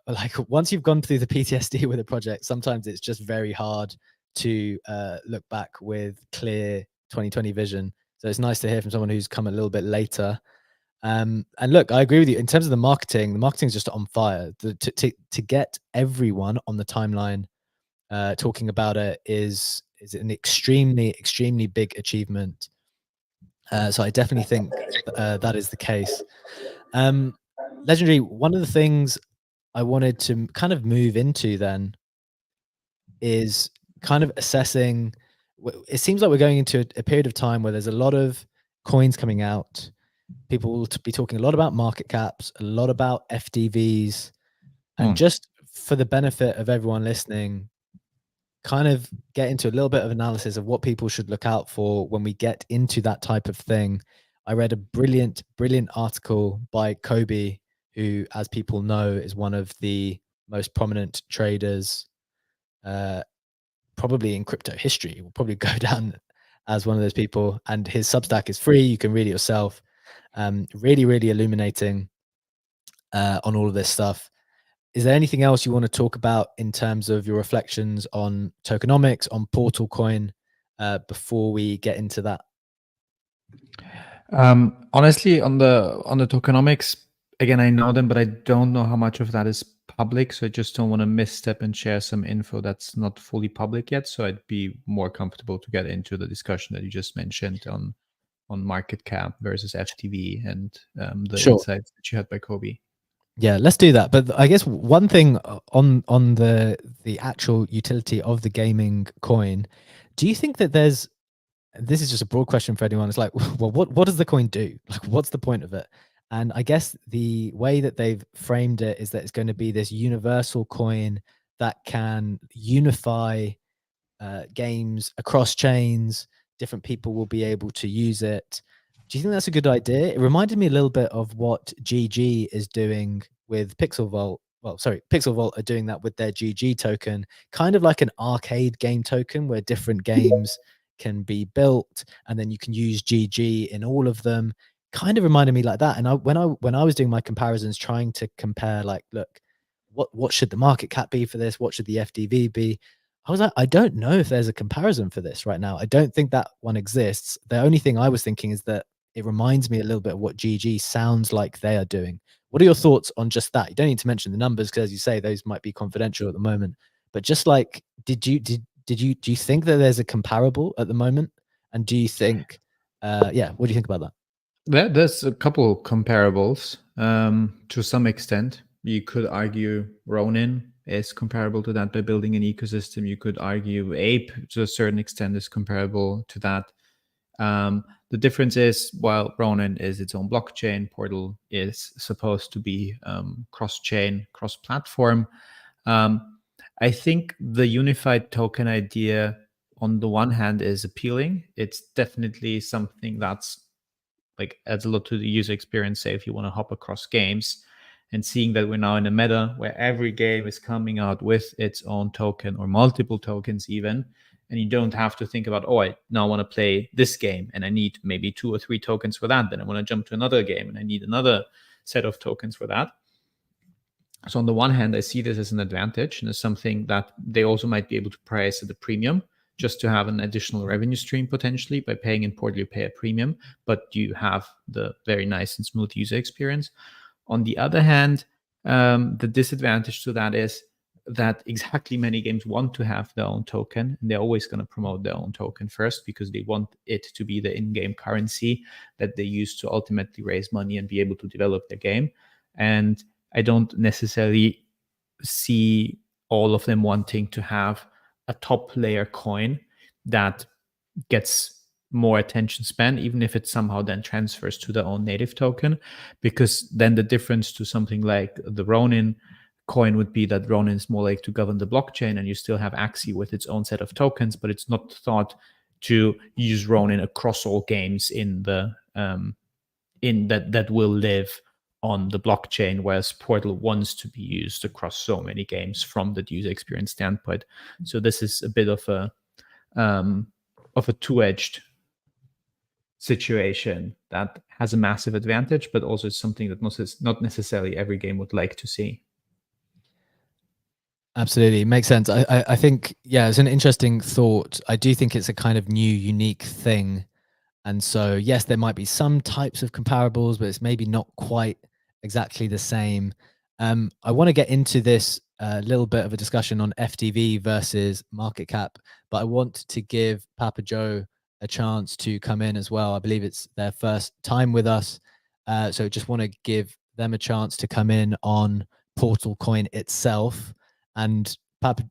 Like once you've gone through the PTSD with a project, sometimes it's just very hard to look back with clear 2020 vision. So it's nice to hear from someone who's come a little bit later. And look, I agree with you in terms of the marketing is just on fire. To get everyone on the timeline talking about it is an extremely big achievement. So I definitely think that is the case. Legendary, one of the things I wanted to kind of move into then is kind of assessing. It seems like we're going into a period of time where there's a lot of coins coming out. People will be talking a lot about market caps, a lot about FDVs, and just for the benefit of everyone listening, kind of get into a little bit of analysis of what people should look out for when we get into that type of thing. I read a brilliant article by Kobe, who, as people know, is one of the most prominent traders, probably in crypto history. Will probably go down as one of those people. And his Substack is free; you can read it yourself. Really illuminating on all of this stuff. Is there anything else you want to talk about in terms of your reflections on tokenomics, on Portalcoin, before we get into that? Honestly, on the tokenomics, again, I know them, but I don't know how much of that is public. So I just don't want to misstep and share some info that's not fully public yet. So I'd be more comfortable to get into the discussion that you just mentioned on market cap versus FTV and the insights that you had by Kobe. Yeah, let's do that. But I guess one thing on the actual utility of the gaming coin, do you think that this is just a broad question for anyone. It's like, well, what does the coin do? Like, what's the point of it? And I guess the way that they've framed it is that it's going to be this universal coin that can unify games across chains. Different people will be able to use it. Do you think that's a good idea? It reminded me a little bit of what GG is doing with Pixel Vault. Well, sorry, Pixel Vault are doing that with their GG token, kind of like an arcade game token where different games can be built and then you can use GG in all of them. Kind of reminded me like that. And when I was doing my comparisons, trying to compare, like, look, what should the market cap be for this? What should the FDV be? I was like, I don't know if there's a comparison for this right now. I don't think that one exists. The only thing I was thinking is that it reminds me a little bit of what GG sounds like they are doing. What are your thoughts on just that? You don't need to mention the numbers because, as you say, those might be confidential at the moment. But just like, do you think that there's a comparable at the moment? And do you think, what do you think about that? There's a couple comparables to some extent. You could argue Ronin is comparable to that by building an ecosystem. You could argue Ape to a certain extent is comparable to that. The the difference is, while Ronin is its own blockchain, Portal is supposed to be cross-chain, cross-platform. I think the unified token idea, on the one hand, is appealing. It's definitely something that's like adds a lot to the user experience. Say if you want to hop across games, and seeing that we're now in a meta where every game is coming out with its own token or multiple tokens even, and you don't have to think about, oh, I now want to play this game and I need maybe 2 or 3 tokens for that. Then I want to jump to another game and I need another set of tokens for that. So on the one hand, I see this as an advantage, and it's something that they also might be able to price at a premium, just to have an additional revenue stream potentially. By paying in Portal, you pay a premium, but you have the very nice and smooth user experience. On the other hand, the disadvantage to that is that exactly many games want to have their own token, and they're always going to promote their own token first because they want it to be the in-game currency that they use to ultimately raise money and be able to develop their game. And I don't necessarily see all of them wanting to have a top layer coin that gets more attention span, even if it somehow then transfers to their own native token, because then the difference to something like the Ronin coin would be that Ronin is more like to govern the blockchain, and you still have Axie with its own set of tokens, but it's not thought to use Ronin across all games in the in that will live on the blockchain, whereas Portal wants to be used across so many games from the user experience standpoint. So this is a bit of a two-edged situation that has a massive advantage, but also it's something that not necessarily every game would like to see. Absolutely, makes sense. I think, yeah, it's an interesting thought. I do think it's a kind of new, unique thing. And so, yes, there might be some types of comparables, but it's maybe not quite exactly the same. I want to get into this little bit of a discussion on FTV versus market cap, but I want to give Papa Joe a chance to come in as well. I believe it's their first time with us. So just want to give them a chance to come in on Portalcoin itself. And Papa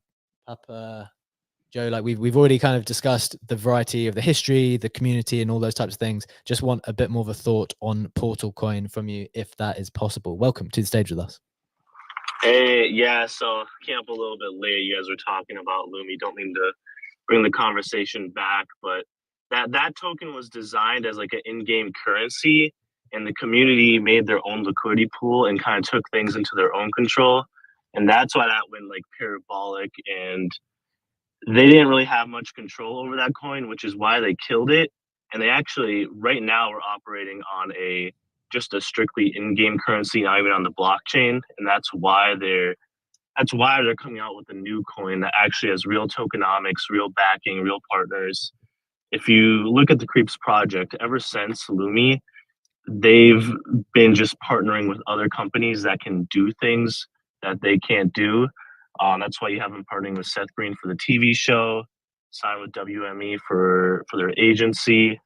Joe, like we've already kind of discussed the variety of the history, the community, and all those types of things. Just want a bit more of a thought on Portalcoin from you, if that is possible. Welcome to the stage with us. Hey, yeah, so came up a little bit late. You guys were talking about Lumi. Don't mean to bring the conversation back, but that token was designed as like an in-game currency, and the community made their own liquidity pool and kind of took things into their own control. And that's why that went like parabolic, and they didn't really have much control over that coin, which is why they killed it. And they actually right now are operating on just a strictly in-game currency, not even on the blockchain. And that's why they're coming out with a new coin that actually has real tokenomics, real backing, real partners. If you look at the Creeps project, ever since Lumi, they've been just partnering with other companies that can do things that they can't do. That's why you have them partnering with Seth Green for the TV show, signed with WME for their agency.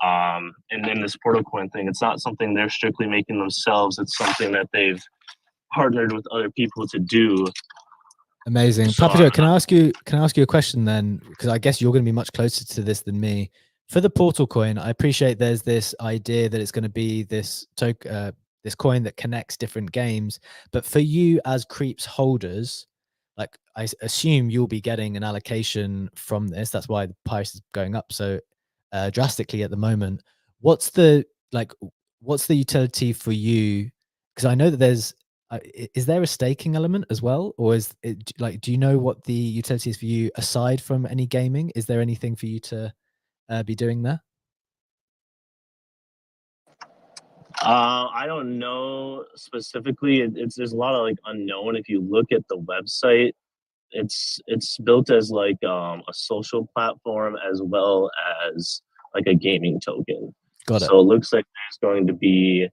And then this Portalcoin thing, it's not something they're strictly making themselves. It's something that they've partnered with other people to do. Amazing. So, Papa Joe, can I ask you a question then? Because I guess you're going to be much closer to this than me. For the Portalcoin, I appreciate there's this idea that it's going to be this this coin that connects different games. But for you as Creeps holders, like I assume you'll be getting an allocation from this. That's why the price is going up so drastically at the moment. What's the utility for you? Because I know that there's is there a staking element as well, or is it like, do you know what the utility is for you aside from any gaming? Is there anything for you to be doing there? I don't know specifically. There's a lot of like unknown. If you look at the website, it's built as like a social platform as well as like a gaming token. Got it. So it looks like there's going to be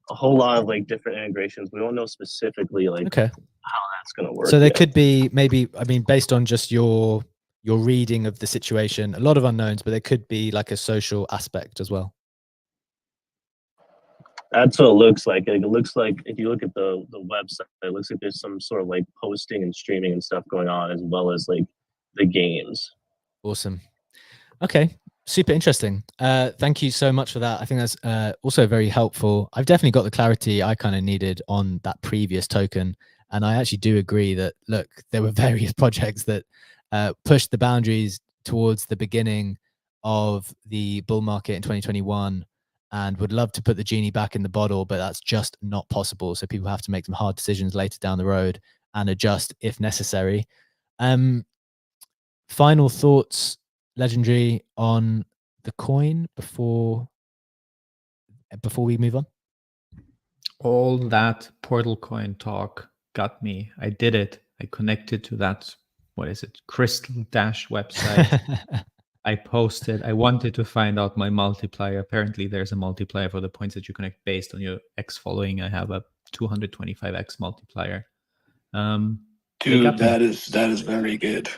a whole lot of like different integrations. We don't know specifically like Okay. how that's going to work. So there yet. could be maybe, I mean, based on just your reading of the situation, a lot of unknowns, but there could be like a social aspect as well. That's what it looks like. It looks like if you look at the website, it looks like there's some sort of like posting and streaming and stuff going on, as well as like the games. Awesome. Okay. Super interesting. Thank you so much for that. I think that's also very helpful. I've definitely got the clarity I kind of needed on that previous token. And I actually do agree that, look, there were various projects that pushed the boundaries towards the beginning of the bull market in 2021 and would love to put the genie back in the bottle, but that's just not possible. So people have to make some hard decisions later down the road and adjust if necessary. Final thoughts, Legendary, on the coin before we move on? All that Portalcoin talk got me. I did it. I connected to that, what is it, Crystal Dash website. I posted, I wanted to find out my multiplier. Apparently there's a multiplier for the points that you connect based on your X following. I have a 225x multiplier. Dude, that is very good.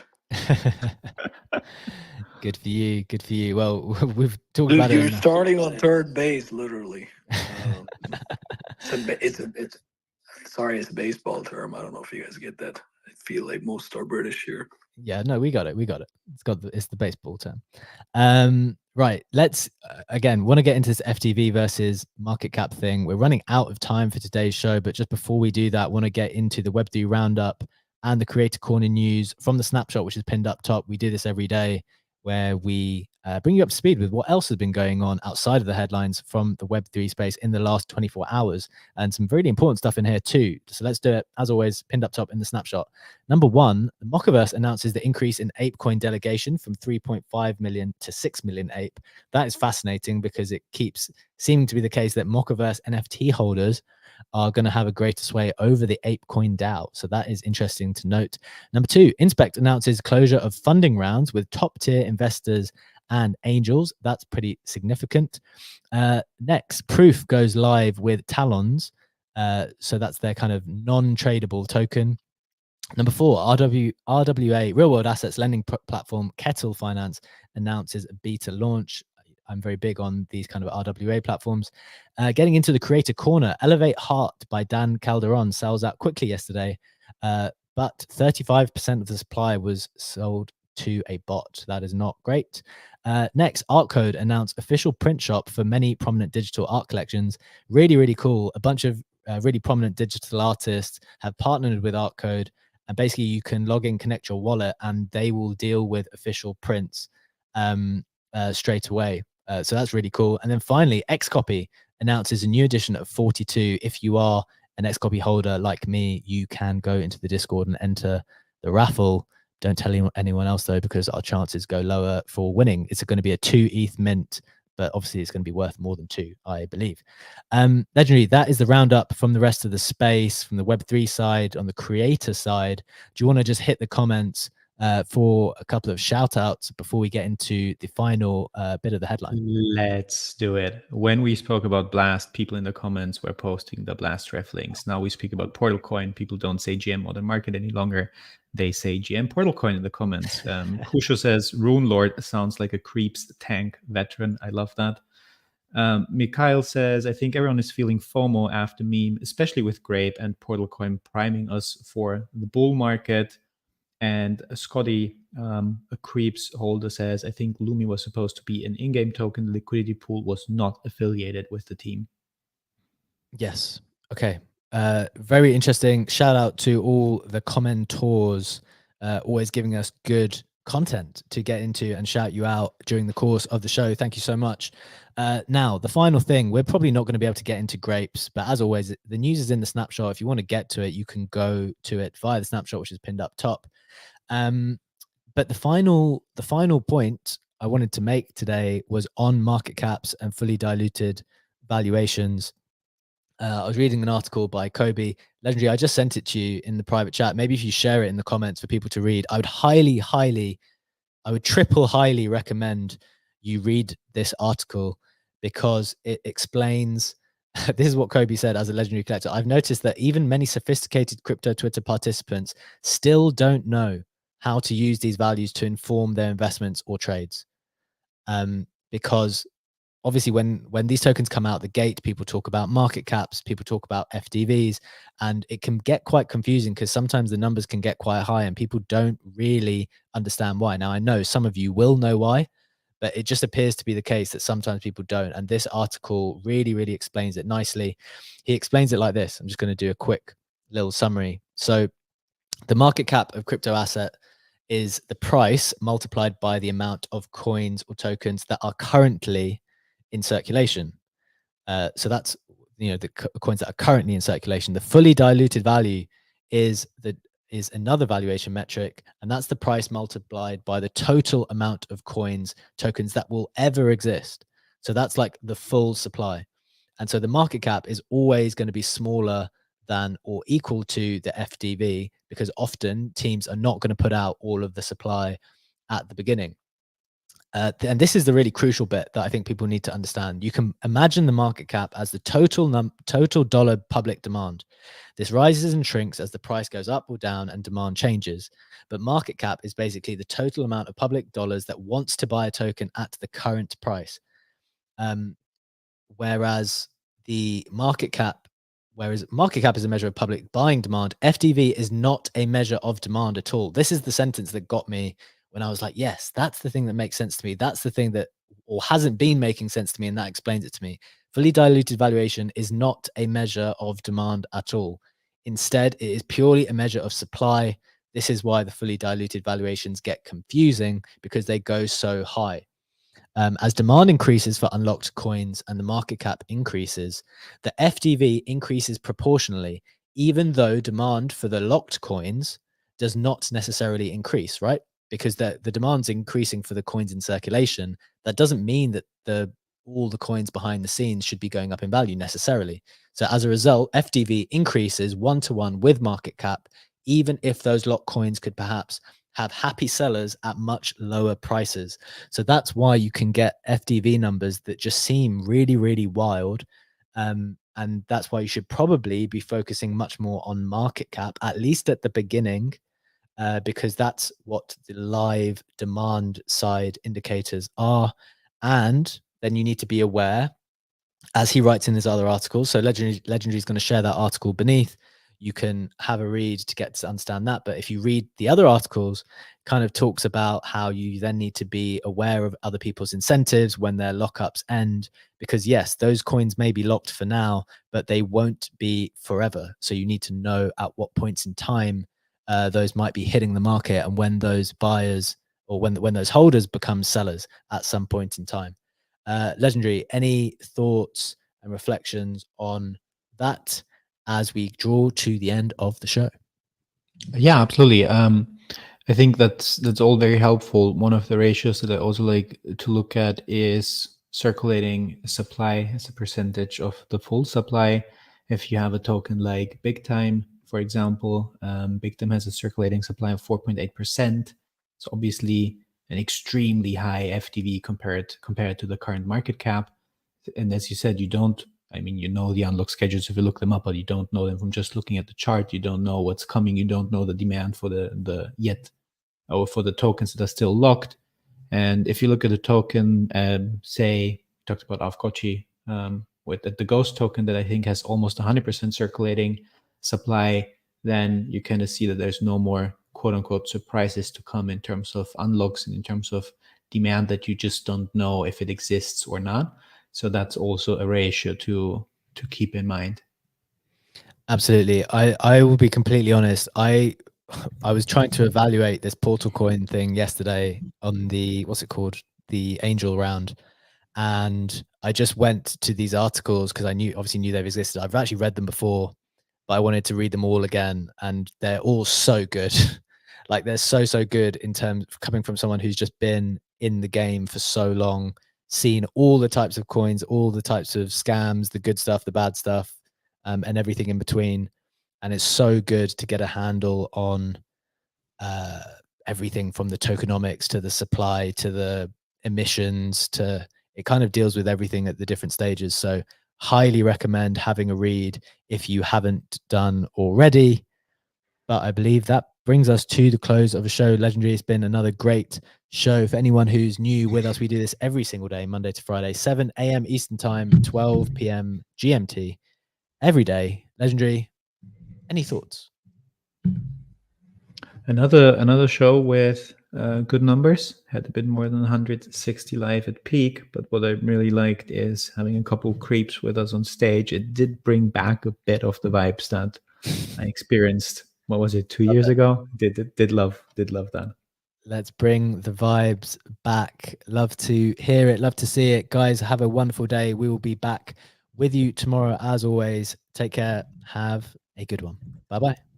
Good for you. Good for you. Well, we've talked Dude, about you're it. starting on third base, literally. It's sorry, it's a baseball term. I don't know if you guys get that. I feel like most are British here. Yeah, no, we got it. It's the baseball term. Right. Let's again want to get into this FTV versus market cap thing. We're running out of time for today's show, but just before we do that, want to get into the Web3 roundup and the Creator Corner news from the snapshot, which is pinned up top. We do this every day, where we bring you up to speed with what else has been going on outside of the headlines from the Web3 space in the last 24 hours, and some really important stuff in here too. So let's do it, as always, pinned up top in the snapshot. Number one, the Mockaverse announces the increase in ApeCoin delegation from 3.5 million to 6 million ape. That is fascinating because it keeps seeming to be the case that Mockaverse NFT holders are going to have a greater sway over the ApeCoin DAO. So that is interesting to note. Number two, Inspect announces closure of funding rounds with top tier investors and angels. That's pretty significant. Next, Proof goes live with Talons. So that's their kind of non-tradable token. Number four, RWA, real world assets lending platform Kettle Finance announces a beta launch. I'm very big on these kind of RWA platforms. Getting into the Creator Corner, Elevate Heart by Dan Calderon sells out quickly yesterday, but 35% of the supply was sold to a bot. That is not great. Next, Artcode announced official print shop for many prominent digital art collections. Really, really cool. A bunch of really prominent digital artists have partnered with Artcode, and basically you can log in, connect your wallet, and they will deal with official prints straight away. So that's really cool. And then finally, Xcopy announces a new edition of 42. If you are an Xcopy holder like me, you can go into the Discord and enter the raffle. Don't tell anyone else though, because our chances go lower for winning. It's going to be a 2 ETH mint, but obviously it's going to be worth more than 2, I believe. Legendary, that is the roundup from the rest of the space, from the Web3 side. On the creator side, do you want to just hit the comments for a couple of shout outs before we get into the final bit of the headline? Let's do it. When we spoke about Blast, people in the comments were posting the Blast ref links. Now we speak about Portalcoin. People don't say GM Modern Market any longer. They say GM Portalcoin in the comments. Kusho says Rune Lord sounds like a creeps tank veteran. I love that. Mikhail says, I think everyone is feeling FOMO after meme, especially with Grape and Portalcoin priming us for the bull market. And Scotty, a creeps holder, says, I think Lumi was supposed to be an in-game token. The liquidity pool was not affiliated with the team. Yes. Okay. Very interesting. Shout out to all the commentors, always giving us good content to get into and shout you out during the course of the show. Thank you so much. Now, the final thing, we're probably not going to be able to get into grapes, but as always, the news is in the snapshot. If you want to get to it, you can go to it via the snapshot, which is pinned up top. But the final point I wanted to make today was on market caps and fully diluted valuations. I was reading an article by Kobe. Legendary, I just sent it to you in the private chat. Maybe if you share it in the comments for people to read, I would triple highly recommend you read this article, because it explains, this is what Kobe said as a legendary collector. I've noticed that even many sophisticated crypto Twitter participants still don't know how to use these values to inform their investments or trades. Because obviously when these tokens come out the gate, people talk about market caps, people talk about FDVs, and it can get quite confusing because sometimes the numbers can get quite high and people don't really understand why. Now, I know some of you will know why, but it just appears to be the case that sometimes people don't. And this article really, really explains it nicely. He explains it like this. I'm just going to do a quick little summary. So the market cap of crypto asset is the price multiplied by the amount of coins or tokens that are currently in circulation. So that's, the coins that are currently in circulation. The fully diluted value is another valuation metric, and that's the price multiplied by the total amount of tokens that will ever exist. So that's like the full supply. And so the market cap is always going to be smaller than or equal to the FDV, because often teams are not going to put out all of the supply at the beginning. And this is the really crucial bit that I think people need to understand. You can imagine the market cap as the total dollar public demand. This rises and shrinks as the price goes up or down and demand changes. But market cap is basically the total amount of public dollars that wants to buy a token at the current price. Whereas market cap is a measure of public buying demand, FDV is not a measure of demand at all. This is the sentence that got me when I was like, yes, that's the thing that makes sense to me. That's the thing that or hasn't been making sense to me, and that explains it to me. Fully diluted valuation is not a measure of demand at all. Instead, it is purely a measure of supply. This is why the fully diluted valuations get confusing, because they go so high. As demand increases for unlocked coins and the market cap increases, the FDV increases proportionally, even though demand for the locked coins does not necessarily increase, right? Because the demand's increasing for the coins in circulation. That doesn't mean that all the coins behind the scenes should be going up in value necessarily. So as a result, FDV increases 1-to-1 with market cap, even if those locked coins could perhaps have happy sellers at much lower prices. So that's why you can get FDV numbers that just seem really, really wild. And that's why you should probably be focusing much more on market cap, at least at the beginning, because that's what the live demand side indicators are. And then you need to be aware, as he writes in his other articles. So Legendary is going to share that article beneath. You can have a read to get to understand that. But if you read the other articles, kind of talks about how you then need to be aware of other people's incentives when their lockups end, because yes, those coins may be locked for now, but they won't be forever. So you need to know at what points in time those might be hitting the market, and when those buyers or when those holders become sellers at some point in time. Legendary, any thoughts and reflections on that as we draw to the end of the show? Yeah, absolutely. I think that's all very helpful. One of the ratios that I also like to look at is circulating supply as a percentage of the full supply. If you have a token like Big Time, for example, Big Time has a circulating supply of 4.8%. It's obviously an extremely high FDV compared to the current market cap. And as you said, you know the unlock schedules if you look them up, but you don't know them from just looking at the chart. You don't know what's coming. You don't know the demand for for the tokens that are still locked. And if you look at the token, say, talked about Avkochi, with the Ghost token that I think has almost 100% circulating supply, then you kind of see that there's no more quote unquote surprises to come in terms of unlocks and in terms of demand that you just don't know if it exists or not. So that's also a ratio to keep in mind. Absolutely. I will be completely honest. I was trying to evaluate this Portalcoin thing yesterday on the, what's it called? The Angel round. And I just went to these articles because I obviously knew they've existed. I've actually read them before, but I wanted to read them all again. And they're all so good. Like they're so good in terms of coming from someone who's just been in the game for so long, seen all the types of coins, all the types of scams, the good stuff, the bad stuff, and everything in between. And it's so good to get a handle on everything from the tokenomics to the supply to the emissions to it kind of deals with everything at the different stages. So highly recommend having a read if you haven't done already. But I believe that brings us to the close of the show. Legendary, it's been another great show. For anyone who's new with us, we do this every single day, Monday to Friday, 7 a.m. Eastern Time, 12 p.m. GMT, every day. Legendary, any thoughts? Another show with good numbers. Had a bit more than 160 live at peak. But what I really liked is having a couple creeps with us on stage. It did bring back a bit of the vibes that I experienced. What was it, 2 years ago? Did love that. Let's bring the vibes back. Love to hear it. Love to see it. Guys, have a wonderful day. We will be back with you tomorrow as always. Take care. Have a good one. Bye-bye.